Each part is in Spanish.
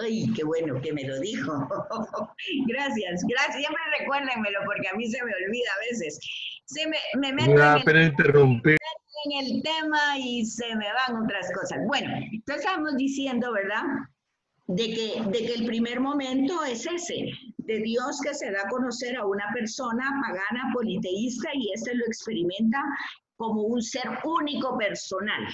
Ay, qué bueno que me lo dijo. Gracias, gracias. Siempre recuérdenmelo porque a mí se me olvida a veces. Me Me meto da pena interrumpir. en el tema y se me van otras cosas. Bueno, entonces estamos diciendo, ¿verdad? De que el primer momento es ese, de Dios que se da a conocer a una persona pagana, politeísta, y este lo experimenta como un ser único personal.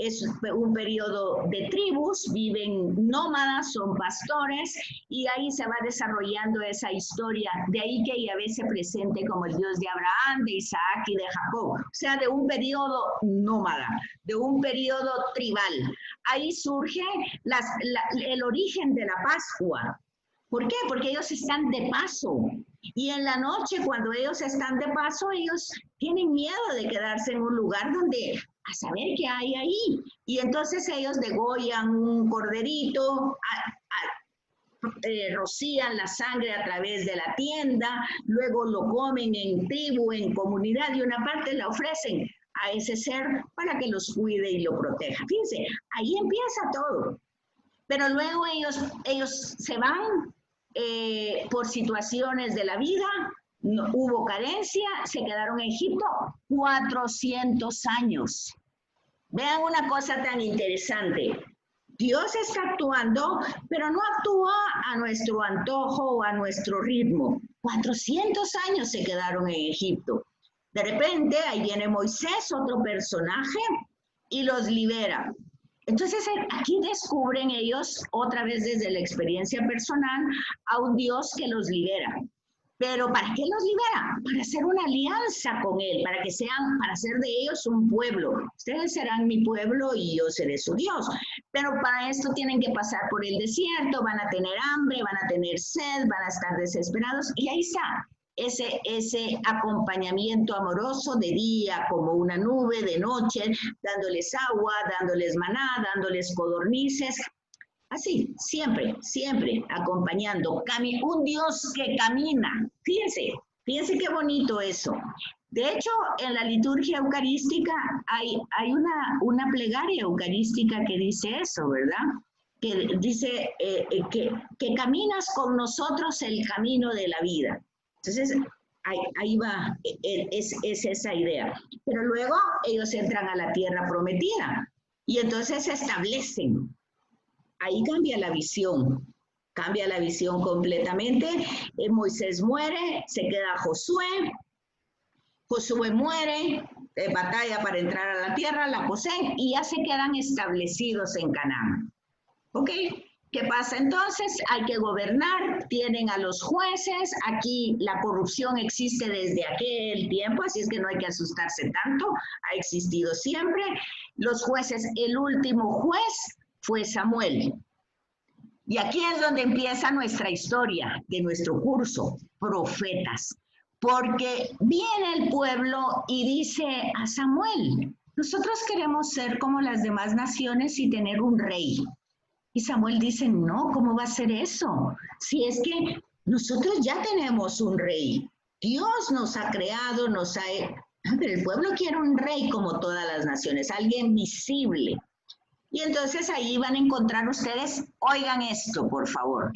Es un periodo de tribus, viven nómadas, son pastores, y ahí se va desarrollando esa historia. De ahí que Yahvé se presente como el Dios de Abraham, de Isaac y de Jacob. O sea, de un periodo nómada, de un periodo tribal. Ahí surge el origen de la Pascua. ¿Por qué? Porque ellos están de paso. Y en la noche, cuando ellos están de paso, ellos tienen miedo de quedarse en un lugar donde a saber qué hay ahí. Y entonces ellos degollan un corderito, rocían la sangre a través de la tienda, luego lo comen en tribu, en comunidad, y una parte la ofrecen a ese ser para que los cuide y lo proteja. Fíjense, ahí empieza todo. Pero luego ellos se van por situaciones de la vida, no, hubo carencia, se quedaron en Egipto 400 años. Vean una cosa tan interesante. Dios está actuando, pero no actúa a nuestro antojo o a nuestro ritmo. 400 años se quedaron en Egipto. De repente, ahí viene Moisés, otro personaje, y los libera. Entonces, aquí descubren ellos, otra vez desde la experiencia personal, a un Dios que los libera. Pero ¿para qué los libera? Para hacer una alianza con Él, para que sean, para hacer de ellos un pueblo. Ustedes serán mi pueblo y yo seré su Dios. Pero para esto tienen que pasar por el desierto, van a tener hambre, van a tener sed, van a estar desesperados. Y ahí está, ese acompañamiento amoroso de día como una nube, de noche, dándoles agua, dándoles maná, dándoles codornices. Así, siempre, siempre acompañando. Un Dios que camina. Fíjense qué bonito eso. De hecho, en la liturgia eucarística hay una plegaria eucarística que dice eso, ¿verdad? Que dice que caminas con nosotros el camino de la vida. Entonces, ahí va, es esa idea. Pero luego ellos entran a la tierra prometida y entonces se establecen. Ahí cambia la visión completamente. Moisés muere, se queda Josué muere, batalla para entrar a la tierra, la poseen y ya se quedan establecidos en Canaán. ¿Ok? ¿Qué pasa entonces? Hay que gobernar, tienen a los jueces, aquí la corrupción existe desde aquel tiempo, así es que no hay que asustarse tanto, ha existido siempre. Los jueces, el último juez fue Samuel. Y aquí es donde empieza nuestra historia de nuestro curso, profetas. Porque viene el pueblo y dice a Samuel, nosotros queremos ser como las demás naciones y tener un rey. Y Samuel dice, no, ¿cómo va a ser eso? Si es que nosotros ya tenemos un rey. Dios nos ha creado, pero el pueblo quiere un rey como todas las naciones, alguien visible. Y entonces ahí van a encontrar ustedes, oigan esto, por favor.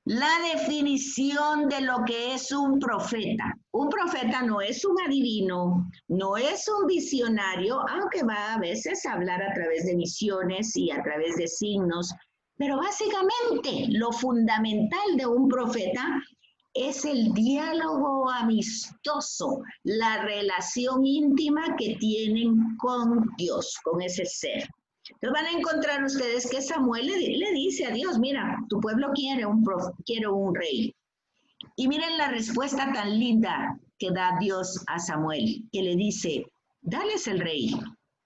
La definición de lo que es un profeta. Un profeta no es un adivino, no es un visionario, aunque va a veces a hablar a través de visiones y a través de signos, pero básicamente lo fundamental de un profeta es el diálogo amistoso, la relación íntima que tienen con Dios, con ese ser. Entonces van a encontrar ustedes que Samuel le dice a Dios, mira, tu pueblo quiere un rey. Y miren la respuesta tan linda que da Dios a Samuel, que le dice, dales el rey.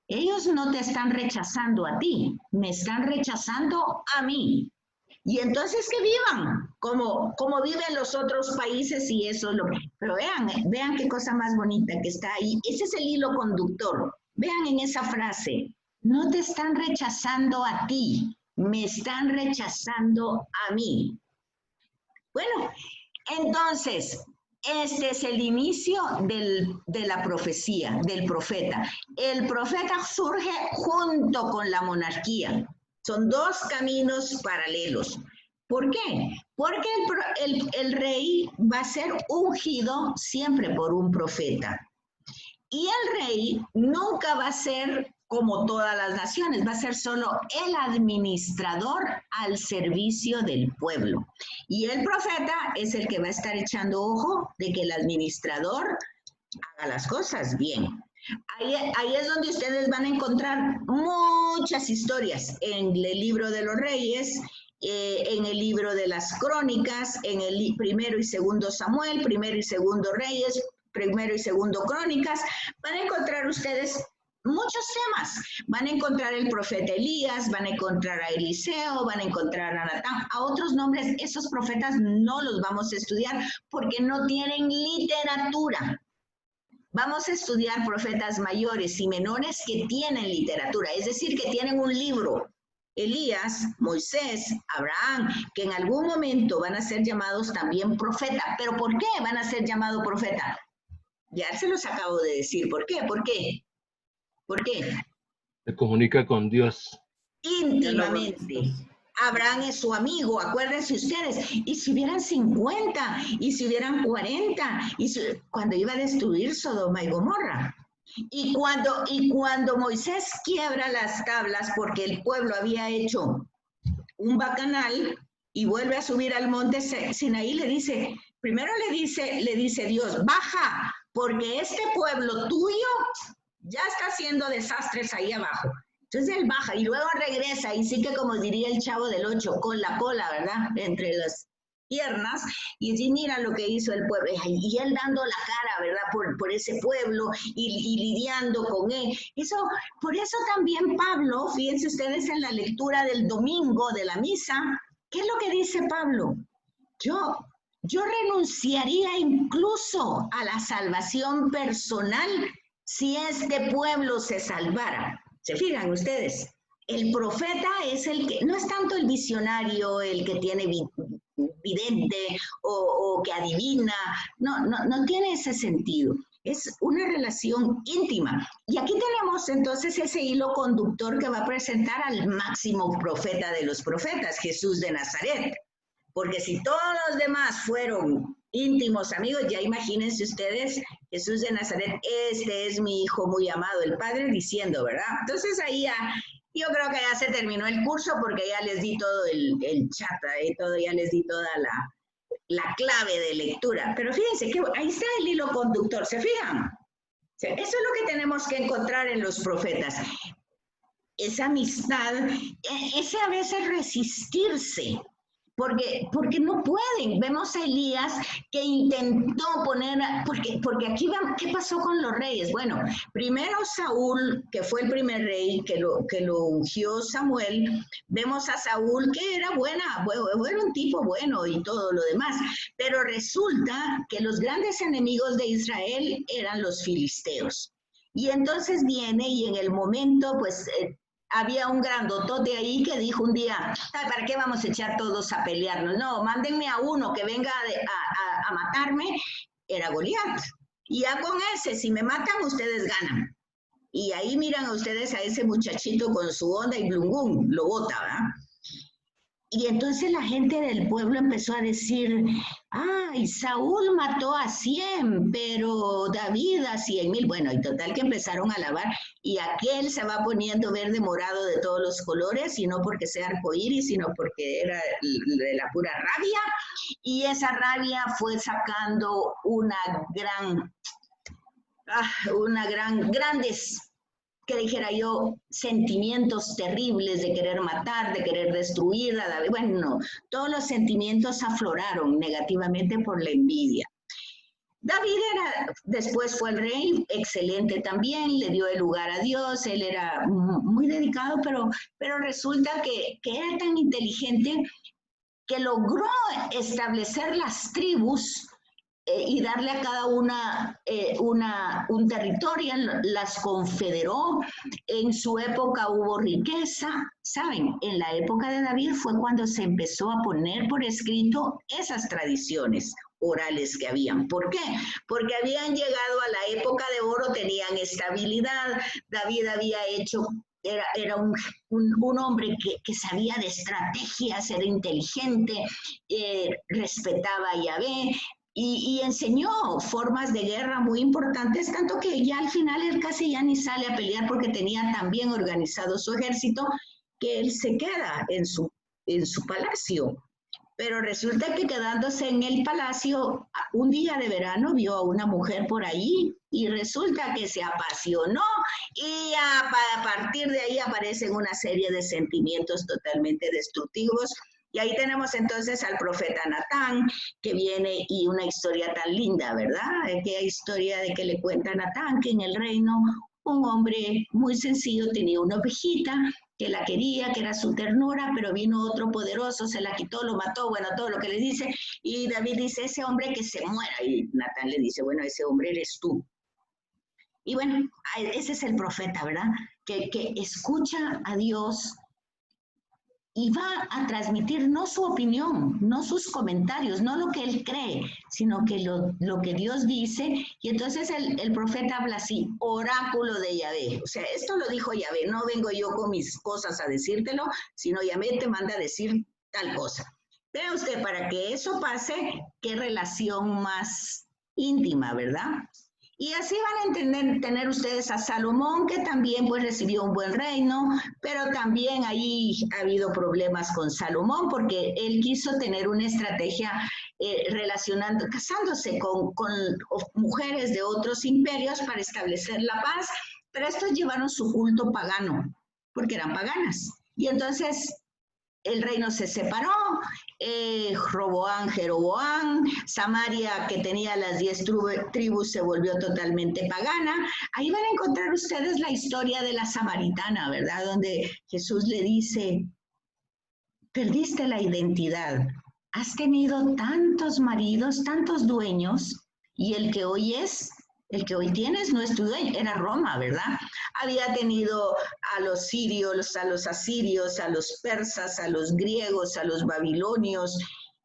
Ellos no te están rechazando a ti, me están rechazando a mí. Y entonces que vivan como viven los otros países y eso es lo que... Pero vean qué cosa más bonita que está ahí. Ese es el hilo conductor. Vean en esa frase, no te están rechazando a ti, me están rechazando a mí. Bueno, entonces, este es el inicio de la profecía, del profeta. El profeta surge junto con la monarquía. Son dos caminos paralelos. ¿Por qué? Porque el rey va a ser ungido siempre por un profeta. Y el rey nunca va a ser como todas las naciones, va a ser solo el administrador al servicio del pueblo. Y el profeta es el que va a estar echando ojo de que el administrador haga las cosas bien. Ahí es donde ustedes van a encontrar muchas historias en el libro de los reyes, en el libro de las crónicas, en el primero y segundo Samuel, primero y segundo Reyes, primero y segundo Crónicas. Van a encontrar ustedes muchos temas. Van a encontrar el profeta Elías, van a encontrar a Eliseo, van a encontrar a Natán, a otros nombres. Esos profetas no los vamos a estudiar porque no tienen literatura. Vamos a estudiar profetas mayores y menores que tienen literatura, es decir, que tienen un libro. Elías, Moisés, Abraham, que en algún momento van a ser llamados también profeta. ¿Pero por qué van a ser llamados profeta? Ya se los acabo de decir. ¿Por qué? ¿Por qué? ¿Por qué? Se comunica con Dios. Íntimamente. Abraham es su amigo, acuérdense ustedes. Y si hubieran 50, y si hubieran 40, cuando iba a destruir Sodoma y Gomorra. Y cuando Moisés quiebra las tablas porque el pueblo había hecho un bacanal y vuelve a subir al monte Sinaí, le dice, primero le dice Dios, baja, porque este pueblo tuyo ya está haciendo desastres ahí abajo. Entonces él baja y luego regresa y sí que, como diría el Chavo del 8, con la cola, ¿verdad? Entre las piernas, y dice, mira lo que hizo el pueblo. Y él dando la cara, ¿verdad? Por ese pueblo y lidiando con él. Por eso también Pablo, fíjense ustedes en la lectura del domingo de la misa, ¿qué es lo que dice Pablo? Yo renunciaría incluso a la salvación personal si este pueblo se salvara. ¿Se fijan ustedes? El profeta es el que, no es tanto el visionario, el que tiene vidente o que adivina, no tiene ese sentido. Es una relación íntima. Y aquí tenemos entonces ese hilo conductor que va a presentar al máximo profeta de los profetas, Jesús de Nazaret. Porque si todos los demás fueron íntimos amigos, ya imagínense ustedes, Jesús de Nazaret, este es mi hijo muy amado, el Padre diciendo, ¿verdad? Entonces ahí ya, yo creo que ya se terminó el curso porque ya les di todo el chat, ya les di toda la clave de lectura. Pero fíjense que ahí está el hilo conductor, ¿se fijan? Eso es lo que tenemos que encontrar en los profetas. Esa amistad, ese a veces resistirse. Porque no pueden. Vemos a Elías que intentó poner, porque aquí va, ¿qué pasó con los reyes? Bueno, primero Saúl, que fue el primer rey que lo ungió Samuel, vemos a Saúl que era era un tipo bueno y todo lo demás, pero resulta que los grandes enemigos de Israel eran los filisteos. Y entonces viene y en el momento, pues, había un grandotote ahí que dijo un día, ¿para qué vamos a echar todos a pelearnos? No, mándenme a uno que venga a matarme. Era Goliat. Y ya con ese, si me matan, ustedes ganan. Y ahí miran a ustedes a ese muchachito con su onda y blungún, lo bota, ¿verdad? Y entonces la gente del pueblo empezó a decir, ay, Saúl mató a 100, pero David a 100,000. Bueno, y total que empezaron a alabar, y aquel se va poniendo verde morado de todos los colores, y no porque sea arcoíris, sino porque era de la pura rabia, y esa rabia fue sacando grandes, que dijera yo, sentimientos terribles de querer matar, de querer destruir a David. Bueno, todos los sentimientos afloraron negativamente por la envidia. David después fue el rey, excelente también, le dio el lugar a Dios, él era muy dedicado, pero resulta que era tan inteligente que logró establecer las tribus y darle a cada una un territorio, las confederó. En su época hubo riqueza, ¿saben? En la época de David fue cuando se empezó a poner por escrito esas tradiciones orales que habían. ¿Por qué? Porque habían llegado a la época de oro, tenían estabilidad, David había hecho era un hombre que sabía de estrategias, era inteligente, respetaba a Yahvé y enseñó formas de guerra muy importantes, tanto que ya al final él casi ya ni sale a pelear porque tenía tan bien organizado su ejército que él se queda en su palacio. Pero resulta que quedándose en el palacio, un día de verano vio a una mujer por ahí y resulta que se apasionó y a partir de ahí aparecen una serie de sentimientos totalmente destructivos. Y ahí tenemos entonces al profeta Natán, que viene y una historia tan linda, ¿verdad? Aquella historia de que le cuenta a Natán que en el reino un hombre muy sencillo tenía una ovejita que la quería, que era su ternura, pero vino otro poderoso, se la quitó, lo mató, bueno, todo lo que le dice, y David dice, ese hombre que se muera, y Natán le dice, bueno, ese hombre eres tú. Y bueno, ese es el profeta, ¿verdad? Que escucha a Dios y va a transmitir no su opinión, no sus comentarios, no lo que él cree, sino que lo que Dios dice. Y entonces el profeta habla así, oráculo de Yahvé. O sea, esto lo dijo Yahvé, no vengo yo con mis cosas a decírtelo, sino Yahvé te manda a decir tal cosa. Vea usted, para que eso pase, qué relación más íntima, ¿verdad? Y así van a tener ustedes a Salomón, que también pues recibió un buen reino, pero también ahí ha habido problemas con Salomón, porque él quiso tener una estrategia casándose con mujeres de otros imperios para establecer la paz, pero estos llevaron su culto pagano, porque eran paganas. Y entonces el reino se separó, Roboán, Jeroboán, Samaria, que tenía las 10 tribus, se volvió totalmente pagana. Ahí van a encontrar ustedes la historia de la samaritana, ¿verdad? Donde Jesús le dice, perdiste la identidad, has tenido tantos maridos, tantos dueños, y el que hoy tienes no es tu dueño, era Roma, ¿verdad? Había tenido a los sirios, a los asirios, a los persas, a los griegos, a los babilonios,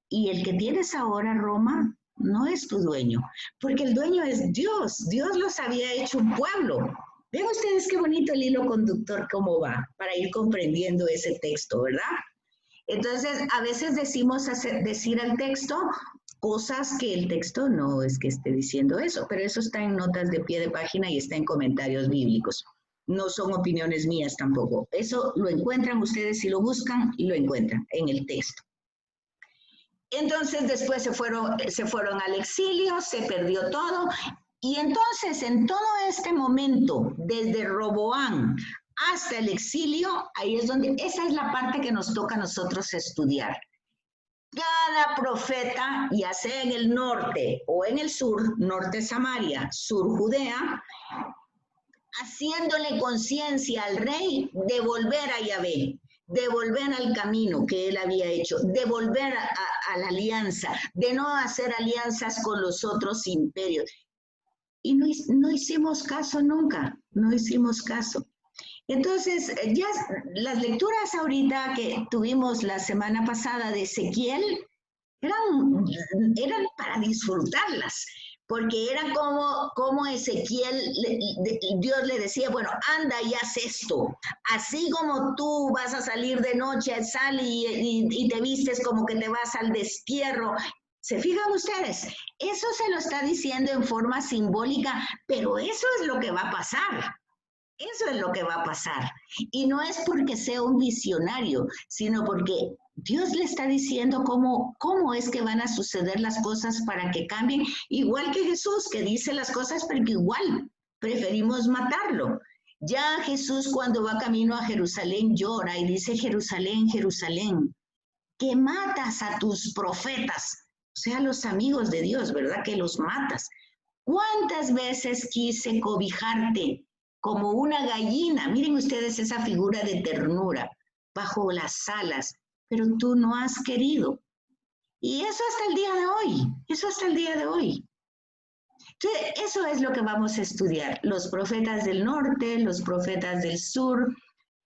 y el que tienes ahora, Roma, no es tu dueño, porque el dueño es Dios. Dios los había hecho un pueblo. Vean ustedes qué bonito el hilo conductor, cómo va, para ir comprendiendo ese texto, ¿verdad? Entonces, a veces decir al texto cosas que el texto no es que esté diciendo eso, pero eso está en notas de pie de página y está en comentarios bíblicos. No son opiniones mías tampoco. Eso lo encuentran ustedes, si lo buscan, lo encuentran en el texto. Entonces, después se fueron al exilio, se perdió todo. Y entonces, en todo este momento, desde Roboán hasta el exilio, ahí es donde, esa es la parte que nos toca a nosotros estudiar. Cada profeta, ya sea en el norte o en el sur, norte Samaria, sur Judea, haciéndole conciencia al rey de volver a Yahvé, de volver al camino que él había hecho, de volver a la alianza, de no hacer alianzas con los otros imperios. Y no hicimos caso nunca, no hicimos caso. Entonces, ya las lecturas ahorita que tuvimos la semana pasada de Ezequiel eran para disfrutarlas, porque era como Ezequiel, Dios le decía, bueno, anda y haz esto, así como tú vas a salir de noche, sal y te vistes como que te vas al destierro. ¿Se fijan ustedes? Eso se lo está diciendo en forma simbólica, pero eso es lo que va a pasar. Eso es lo que va a pasar. Y no es porque sea un visionario, sino porque Dios le está diciendo cómo es que van a suceder las cosas para que cambien, igual que Jesús, que dice las cosas, pero que igual preferimos matarlo. Ya Jesús, cuando va camino a Jerusalén, llora y dice, Jerusalén, Jerusalén, que matas a tus profetas, o sea, los amigos de Dios, ¿verdad? Que los matas. ¿Cuántas veces quise cobijarte como una gallina? Miren ustedes esa figura de ternura bajo las alas, pero tú no has querido. Y eso hasta el día de hoy, eso hasta el día de hoy. Entonces, eso es lo que vamos a estudiar. Los profetas del norte, los profetas del sur,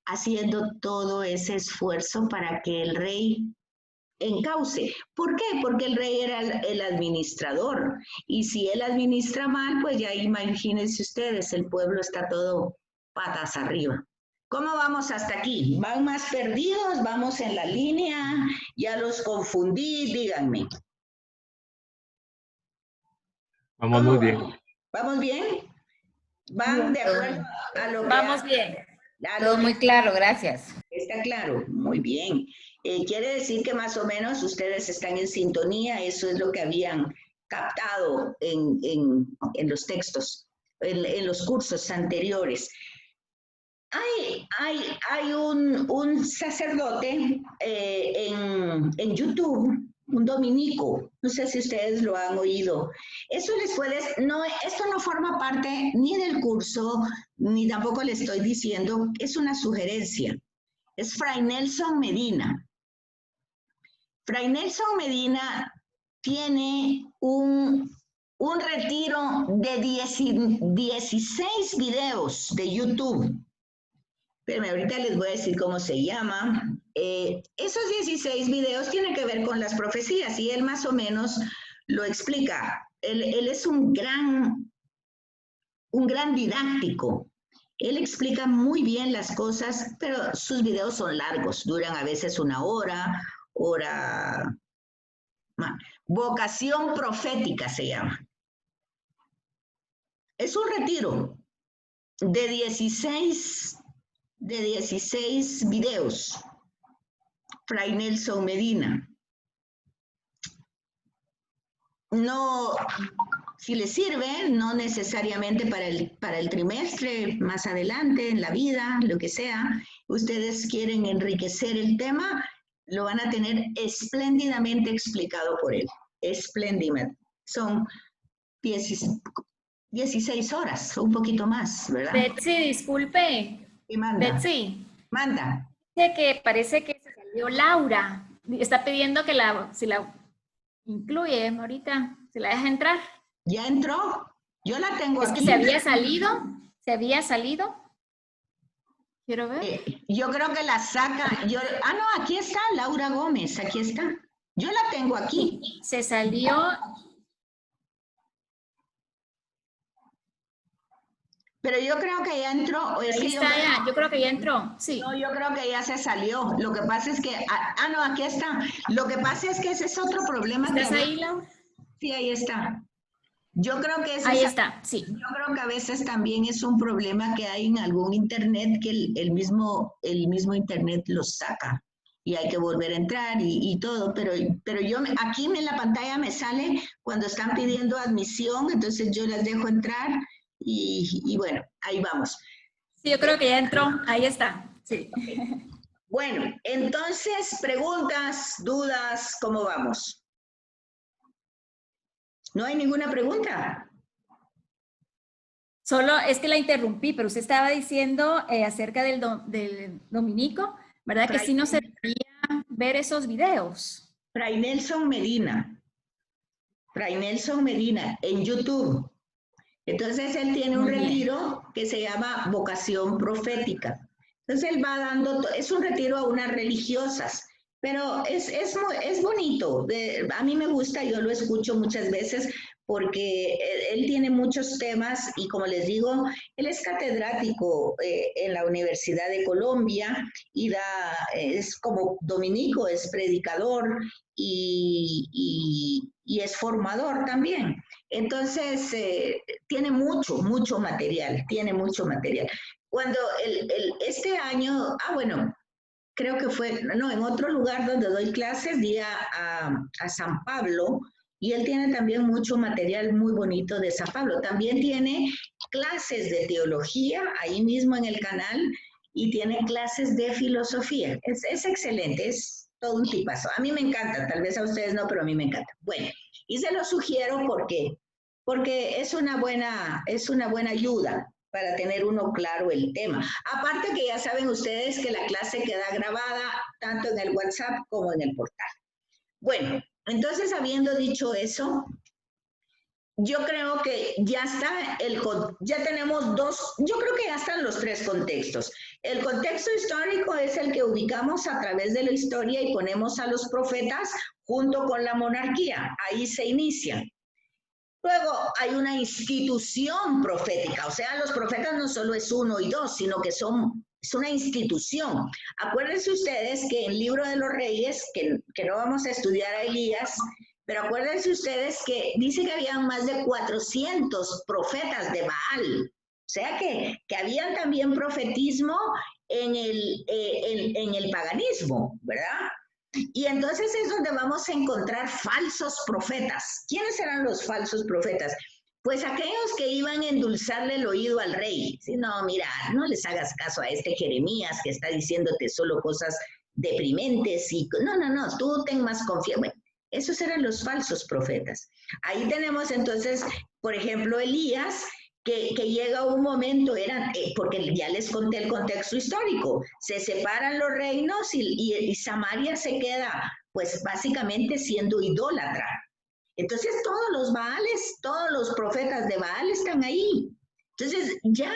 haciendo todo ese esfuerzo para que el rey encauce. ¿Por qué? Porque el rey era el administrador. Y si él administra mal, pues ya imagínense ustedes, el pueblo está todo patas arriba. ¿Cómo vamos hasta aquí? ¿Van más perdidos? ¿Vamos en la línea? ¿Ya los confundí? Díganme. Vamos muy bien. ¿Vamos bien? ¿Van de acuerdo a lo que... Vamos bien. Todo muy claro, gracias. Está claro, muy bien. Quiere decir que más o menos ustedes están en sintonía, eso es lo que habían captado en los textos, en los cursos anteriores. Hay un sacerdote en YouTube, un dominico, no sé si ustedes lo han oído. Eso les puede, no, esto no forma parte ni del curso, ni tampoco le estoy diciendo, es una sugerencia. Es Fray Nelson Medina. Fray Nelson Medina tiene un retiro de 16 videos de YouTube. Pero ahorita les voy a decir cómo se llama. Esos 16 videos tienen que ver con las profecías y él más o menos lo explica. Él es un gran didáctico. Él explica muy bien las cosas, pero sus videos son largos, duran a veces una hora. Vocación profética se llama. Es un retiro de 16 videos. Fray Nelson Medina. No, si les sirve, no necesariamente para el trimestre, más adelante en la vida, lo que sea, ustedes quieren enriquecer el tema, lo van a tener espléndidamente explicado por él. Espléndidamente. Son 16 horas, o un poquito más, ¿verdad? Betsy, disculpe. ¿Qué manda? Betsy. Manda. Dice que parece que se salió Laura. Está pidiendo que si la incluye ahorita, se la deja entrar. ¿Ya entró? Yo la tengo aquí. Es que se había salido. Quiero ver. Yo creo que la saca. No, aquí está Laura Gómez, aquí está. Yo la tengo aquí. Se salió. Pero yo creo que ya entró. Ahí está ya, yo creo que ya entró, sí. No, yo creo que ya se salió. Lo que pasa es que... no, aquí está. Lo que pasa es que ese es otro problema. ¿Estás ahí, Laura? Sí, ahí está. Yo creo que ahí está, sí. Yo creo que a veces también es un problema que hay en algún internet que el mismo internet los saca y hay que volver a entrar y todo, pero yo aquí en la pantalla me sale cuando están pidiendo admisión, entonces yo las dejo entrar y bueno, ahí vamos. Sí, yo creo que ya entró, ahí está, sí. Bueno, entonces, preguntas, dudas, ¿cómo vamos? ¿No hay ninguna pregunta? Solo es que la interrumpí, pero usted estaba diciendo acerca del dominico, ¿verdad? Que sí nos serviría ver esos videos. Fray Nelson Medina, en YouTube. Entonces él tiene un retiro que se llama Vocación Profética. Entonces él va dando, es un retiro a unas religiosas, pero es bonito. A mí me gusta, yo lo escucho muchas veces porque él tiene muchos temas y como les digo, él es catedrático en la Universidad de Colombia y es como dominico, es predicador y es formador también. Entonces, tiene mucho material, Cuando este año, creo que fue, en otro lugar donde doy clases, di a San Pablo, y él tiene también mucho material muy bonito de San Pablo. También tiene clases de teología ahí mismo en el canal y tiene clases de filosofía. Es excelente, es todo un tipazo. A mí me encanta, tal vez a ustedes no, pero a mí me encanta. Bueno, y se lo sugiero porque es una buena ayuda para tener uno claro el tema. Aparte que ya saben ustedes que la clase queda grabada tanto en el WhatsApp como en el portal. Bueno, entonces habiendo dicho eso, yo creo que ya está ya tenemos yo creo que ya están los tres contextos. El contexto histórico es el que ubicamos a través de la historia y ponemos a los profetas junto con la monarquía. Ahí se inicia. Luego hay una institución profética, o sea, los profetas no solo es uno y dos, sino que son es una institución. Acuérdense ustedes que en el libro de los Reyes, que no vamos a estudiar a Elías, pero acuérdense ustedes que dice que habían más de 400 profetas de Baal. O sea que había también profetismo en el paganismo, ¿verdad? Y entonces es donde vamos a encontrar falsos profetas. ¿Quiénes eran los falsos profetas? Pues aquellos que iban a endulzarle el oído al rey. Si no, mira, no les hagas caso a este Jeremías que está diciéndote solo cosas deprimentes y no, tú ten más confianza. Bueno, esos eran los falsos profetas. Ahí tenemos entonces, por ejemplo, Elías, que llega un momento, porque ya les conté el contexto histórico, se separan los reinos y Samaria se queda, pues básicamente siendo idólatra. Entonces todos los Baales, todos los profetas de Baal están ahí. Entonces ya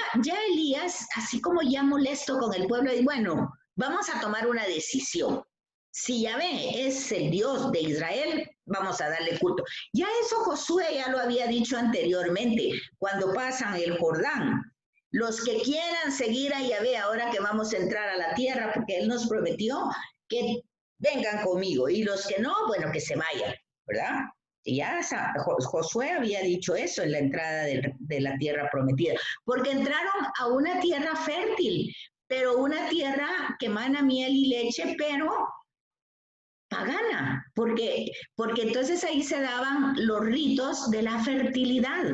Elías, así como ya molesto con el pueblo, dice, bueno, vamos a tomar una decisión. Si Yahvé es el Dios de Israel, vamos a darle culto. Ya eso Josué ya lo había dicho anteriormente, cuando pasan el Jordán. Los que quieran seguir a Yahvé ahora que vamos a entrar a la tierra, porque Él nos prometió que vengan conmigo, y los que no, bueno, que se vayan, ¿verdad? Y ya Josué había dicho eso en la entrada de la tierra prometida, porque entraron a una tierra fértil, pero una tierra que emana miel y leche, pero pagana, porque entonces ahí se daban los ritos de la fertilidad,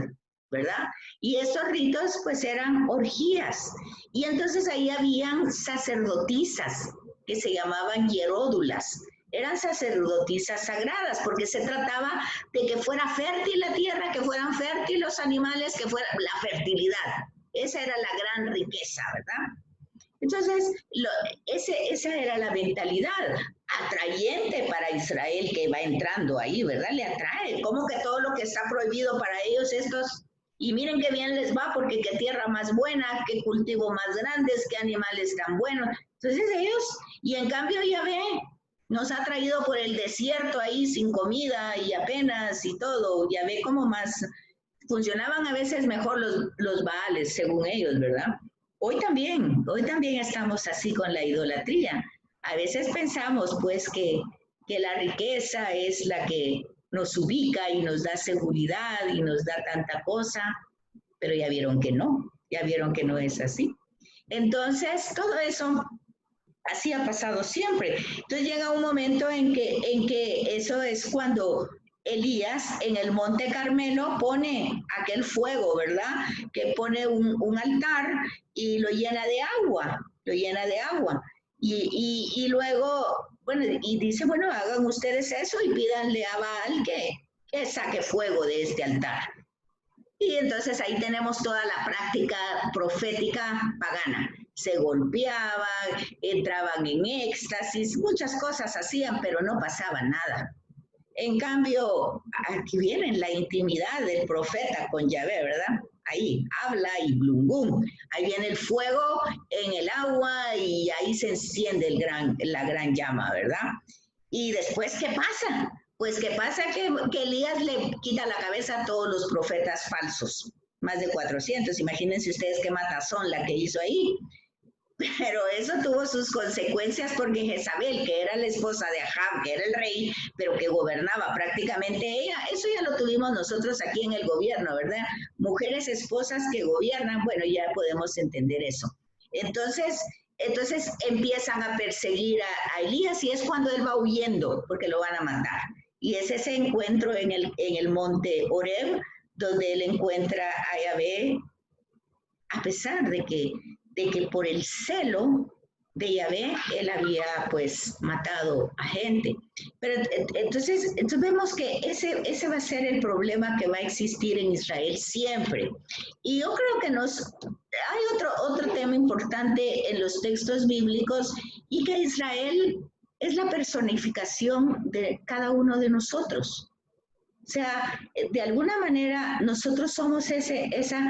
¿verdad? Y estos ritos pues eran orgías, y entonces ahí habían sacerdotisas que se llamaban hieródulas. Eran sacerdotisas sagradas porque se trataba de que fuera fértil la tierra, que fueran fértiles los animales, que fuera la fertilidad. Esa era la gran riqueza, ¿verdad? Entonces, esa era la mentalidad atrayente para Israel que va entrando ahí, ¿verdad? Le atrae. Como que todo lo que está prohibido para ellos estos, y miren qué bien les va porque qué tierra más buena, qué cultivo más grandes, qué animales tan buenos. Entonces ellos, y en cambio Yahvé nos ha traído por el desierto ahí sin comida y apenas y todo. Yahvé como más, funcionaban a veces mejor los Baales, según ellos, ¿verdad? Hoy también estamos así con la idolatría. A veces pensamos pues que la riqueza es la que nos ubica y nos da seguridad y nos da tanta cosa, pero ya vieron que no es así. Entonces, todo eso así ha pasado siempre. Entonces llega un momento en que eso es cuando Elías en el Monte Carmelo pone aquel fuego, ¿verdad? Que pone un altar y lo llena de agua, Y luego, bueno, y dice, bueno, hagan ustedes eso y pídanle a Baal que saque fuego de este altar. Y entonces ahí tenemos toda la práctica profética pagana. Se golpeaban, entraban en éxtasis, muchas cosas hacían, pero no pasaba nada. En cambio, aquí viene la intimidad del profeta con Yahvé, ¿verdad? Ahí habla y blum, blum. Ahí viene el fuego en el agua y ahí se enciende la gran llama, ¿verdad? Y después, ¿qué pasa? Pues que pasa que Elías le quita la cabeza a todos los profetas falsos, más de 400. Imagínense ustedes qué matazón la que hizo ahí. Pero eso tuvo sus consecuencias porque Jezabel, que era la esposa de Ahab, que era el rey, pero que gobernaba prácticamente ella, eso ya lo tuvimos nosotros aquí en el gobierno, ¿verdad? Mujeres esposas que gobiernan, bueno, ya podemos entender eso. Entonces empiezan a perseguir a Elías y es cuando él va huyendo porque lo van a matar. Y es ese encuentro en el monte Horeb donde él encuentra a Yahvé, a pesar de que por el celo de Yahvé, él había pues matado a gente. Pero entonces vemos que ese va a ser el problema que va a existir en Israel siempre. Y yo creo que hay otro tema importante en los textos bíblicos y que Israel es la personificación de cada uno de nosotros. O sea, de alguna manera nosotros somos esa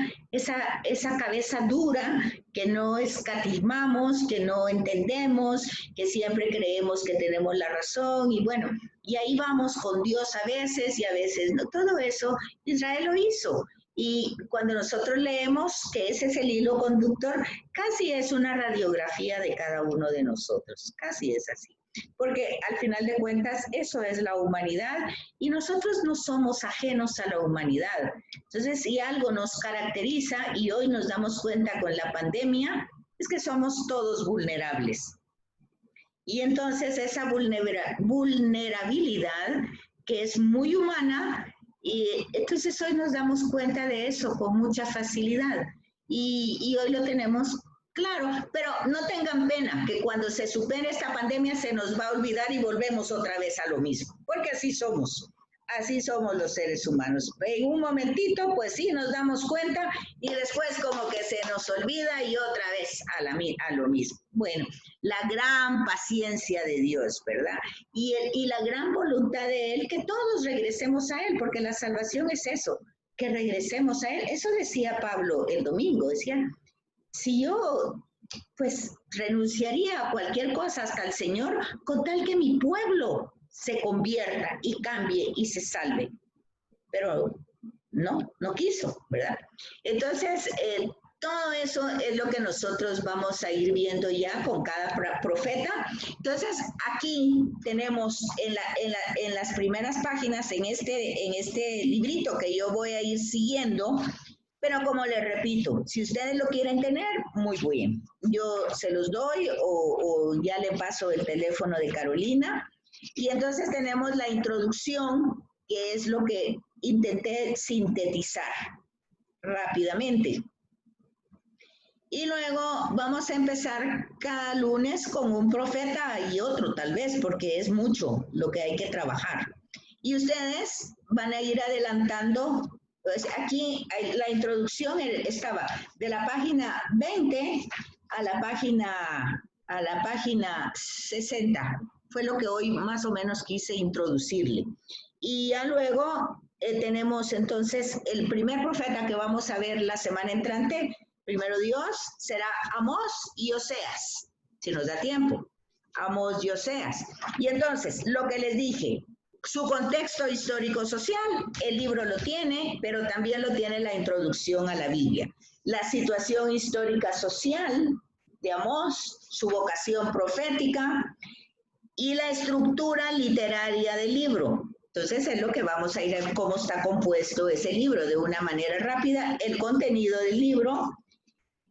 cabeza dura que no escatimamos, que no entendemos, que siempre creemos que tenemos la razón y bueno, y ahí vamos con Dios a veces y a veces no. Todo eso Israel lo hizo Y cuando nosotros leemos que ese es el hilo conductor, casi es una radiografía de cada uno de nosotros, casi es así. Porque al final de cuentas eso es la humanidad y nosotros no somos ajenos a la humanidad. Entonces, si algo nos caracteriza y hoy nos damos cuenta con la pandemia, es que somos todos vulnerables. Y entonces esa vulnerabilidad, que es muy humana, y entonces hoy nos damos cuenta de eso con mucha facilidad. Y hoy lo tenemos claro, pero no tengan pena que cuando se supere esta pandemia se nos va a olvidar y volvemos otra vez a lo mismo, porque así somos los seres humanos. En un momentito, pues sí, nos damos cuenta y después como que se nos olvida y otra vez a lo mismo. Bueno, la gran paciencia de Dios, ¿verdad? Y la gran voluntad de Él, que todos regresemos a Él, porque la salvación es eso, que regresemos a Él. Eso decía Pablo el domingo, decía, si yo pues renunciaría a cualquier cosa hasta el Señor con tal que mi pueblo se convierta y cambie y se salve. Pero no quiso, ¿verdad? Entonces, todo eso es lo que nosotros vamos a ir viendo ya con cada profeta. Entonces, aquí tenemos en las primeras páginas, en este librito que yo voy a ir siguiendo, pero como les repito, si ustedes lo quieren tener, muy bien. Yo se los doy o ya le paso el teléfono de Carolina. Y entonces tenemos la introducción, que es lo que intenté sintetizar rápidamente. Y luego vamos a empezar cada lunes con un profeta y otro tal vez, porque es mucho lo que hay que trabajar. Y ustedes van a ir adelantando. Pues aquí la introducción estaba de la página 20 a la página 60. Fue lo que hoy más o menos quise introducirle. Y ya luego tenemos entonces el primer profeta que vamos a ver la semana entrante, primero Dios, será Amós y Oseas, si nos da tiempo. Amós y Oseas. Y entonces, lo que les dije, su contexto histórico-social, el libro lo tiene, pero también lo tiene la introducción a la Biblia. La situación histórica-social de Amós, su vocación profética y la estructura literaria del libro. Entonces es lo que vamos a ir a ver cómo está compuesto ese libro de una manera rápida, el contenido del libro.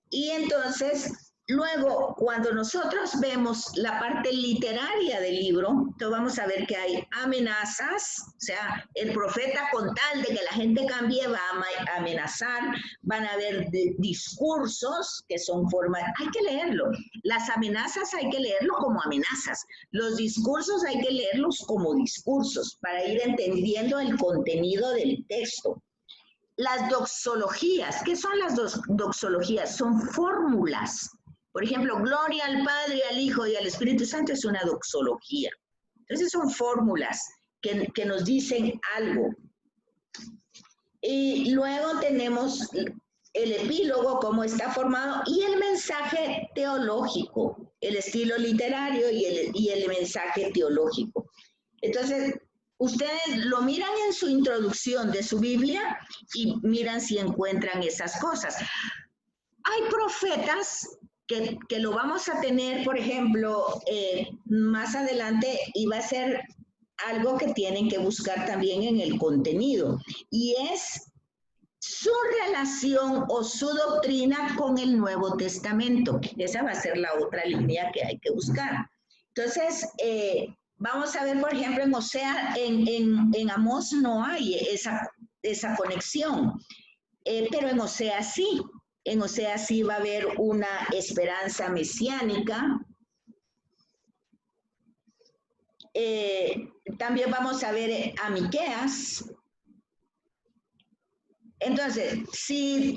Y entonces, luego, cuando nosotros vemos la parte literaria del libro, entonces vamos a ver que hay amenazas, o sea, el profeta con tal de que la gente cambie va a amenazar, van a haber discursos que son formas, hay que leerlo, las amenazas hay que leerlo como amenazas, los discursos hay que leerlos como discursos para ir entendiendo el contenido del texto. Las doxologías, ¿qué son las doxologías? Son fórmulas. Por ejemplo, gloria al Padre, al Hijo y al Espíritu Santo es una doxología. Entonces son fórmulas que nos dicen algo. Y luego tenemos el epílogo, cómo está formado, y el mensaje teológico, el estilo literario y el mensaje teológico. Entonces, ustedes lo miran en su introducción de su Biblia y miran si encuentran esas cosas. Hay profetas que lo vamos a tener, por ejemplo, más adelante, y va a ser algo que tienen que buscar también en el contenido, y es su relación o su doctrina con el Nuevo Testamento. Esa va a ser la otra línea que hay que buscar. Entonces, vamos a ver, por ejemplo, en Oseas, en Amós no hay esa conexión, pero en Oseas sí. En Oseas sí va a haber una esperanza mesiánica. También vamos a ver a Miqueas. Entonces, si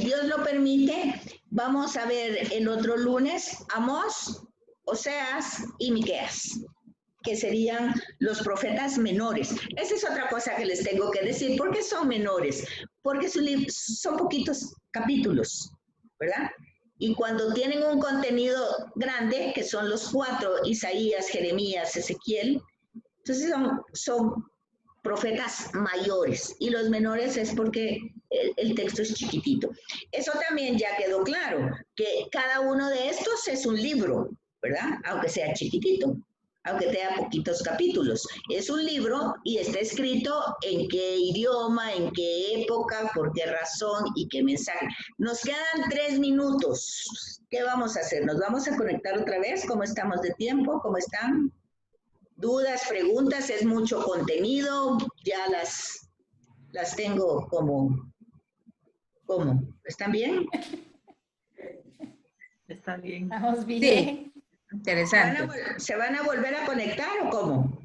Dios lo permite, vamos a ver el otro lunes Amós, Oseas y Miqueas, que serían los profetas menores. Esa es otra cosa que les tengo que decir. ¿Por qué son menores? Porque son poquitos capítulos, ¿verdad? Y cuando tienen un contenido grande, que son los 4, Isaías, Jeremías, Ezequiel, entonces son profetas mayores y los menores es porque el texto es chiquitito. Eso también ya quedó claro, que cada uno de estos es un libro, ¿verdad? Aunque sea chiquitito, aunque tenga poquitos capítulos. Es un libro y está escrito en qué idioma, en qué época, por qué razón y qué mensaje. Nos quedan 3 minutos. ¿Qué vamos a hacer? ¿Nos vamos a conectar otra vez? ¿Cómo estamos de tiempo? ¿Cómo están? Dudas, preguntas, es mucho contenido, ya las tengo como, ¿cómo? ¿Están bien? Está bien. Estamos bien. Sí, interesante. ¿Se van a volver a conectar o cómo?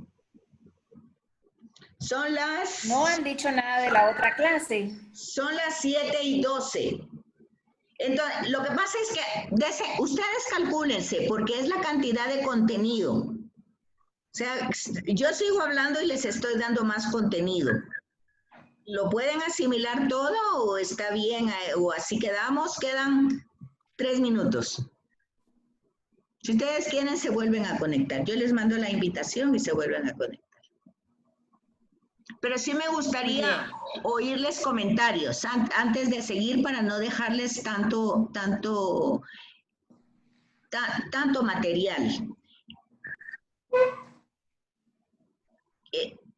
Son las... No han dicho nada de la otra clase. Son las 7:12. Entonces, lo que pasa es que ustedes calcúlense, porque es la cantidad de contenido. O sea, yo sigo hablando y les estoy dando más contenido. ¿Lo pueden asimilar todo o está bien? O así quedamos, quedan 3 minutos. Si ustedes quieren, se vuelven a conectar. Yo les mando la invitación y se vuelven a conectar. Pero sí me gustaría oírles comentarios antes de seguir para no dejarles tanto material.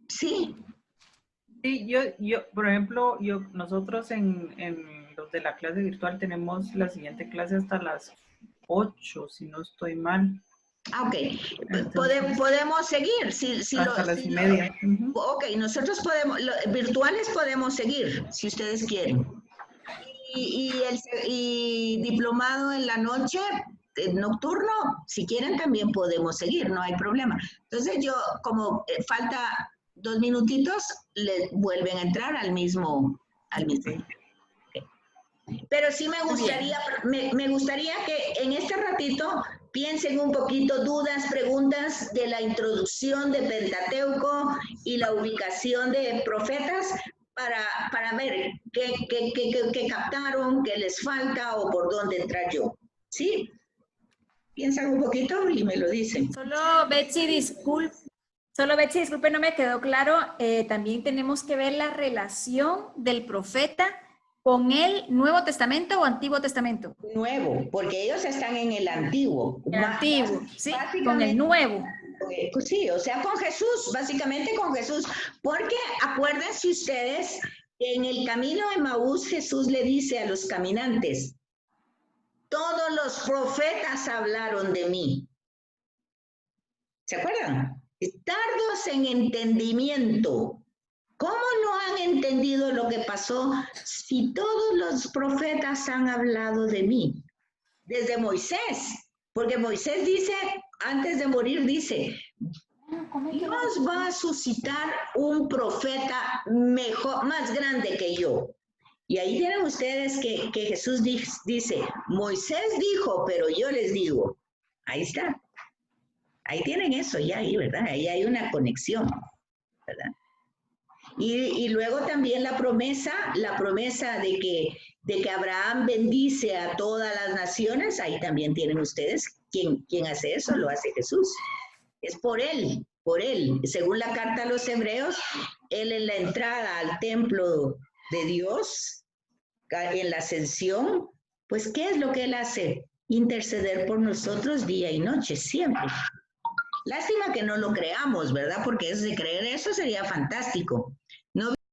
Sí. Sí, por ejemplo, nosotros en los de la clase virtual tenemos la siguiente clase hasta las 8, si no estoy mal. Ah, ok. Entonces, podemos seguir. hasta las 1:30. Ok, nosotros virtuales podemos seguir, si ustedes quieren. Y diplomado en la noche, nocturno, si quieren también podemos seguir, no hay problema. Entonces yo, como falta 2 minutitos, le vuelven a entrar al mismo. Okay. Pero sí me gustaría que en este ratito piensen un poquito, dudas, preguntas de la introducción de Pentateuco y la ubicación de profetas para ver qué captaron, qué les falta o por dónde entrar yo. ¿Sí? Piensan un poquito y me lo dicen. Solo Betsy, disculpe, no me quedó claro. También tenemos que ver la relación del profeta con el Nuevo Testamento o Antiguo Testamento. Nuevo, porque ellos están en el Antiguo. El Antiguo, sí, con el Nuevo. Sí, o sea, con Jesús, básicamente con Jesús. Porque acuérdense ustedes que en el camino de Emaús Jesús le dice a los caminantes, todos los profetas hablaron de mí. ¿Se acuerdan? Tardos en entendimiento. ¿Cómo no han entendido lo que pasó si todos los profetas han hablado de mí? Desde Moisés, porque Moisés dice, antes de morir dice, Dios va a suscitar un profeta mejor, más grande que yo. Y ahí tienen ustedes que Jesús dice, Moisés dijo, pero yo les digo. Ahí está. Ahí tienen eso ya ahí, ¿verdad? Ahí hay una conexión, ¿verdad? Y luego también la promesa de que Abraham bendice a todas las naciones, ahí también tienen ustedes, ¿quién hace eso? Lo hace Jesús. Es por él. Según la carta a los hebreos, él en la entrada al templo de Dios, en la ascensión, pues ¿qué es lo que él hace? Interceder por nosotros día y noche, siempre. Lástima que no lo creamos, ¿verdad? Porque de creer eso sería fantástico.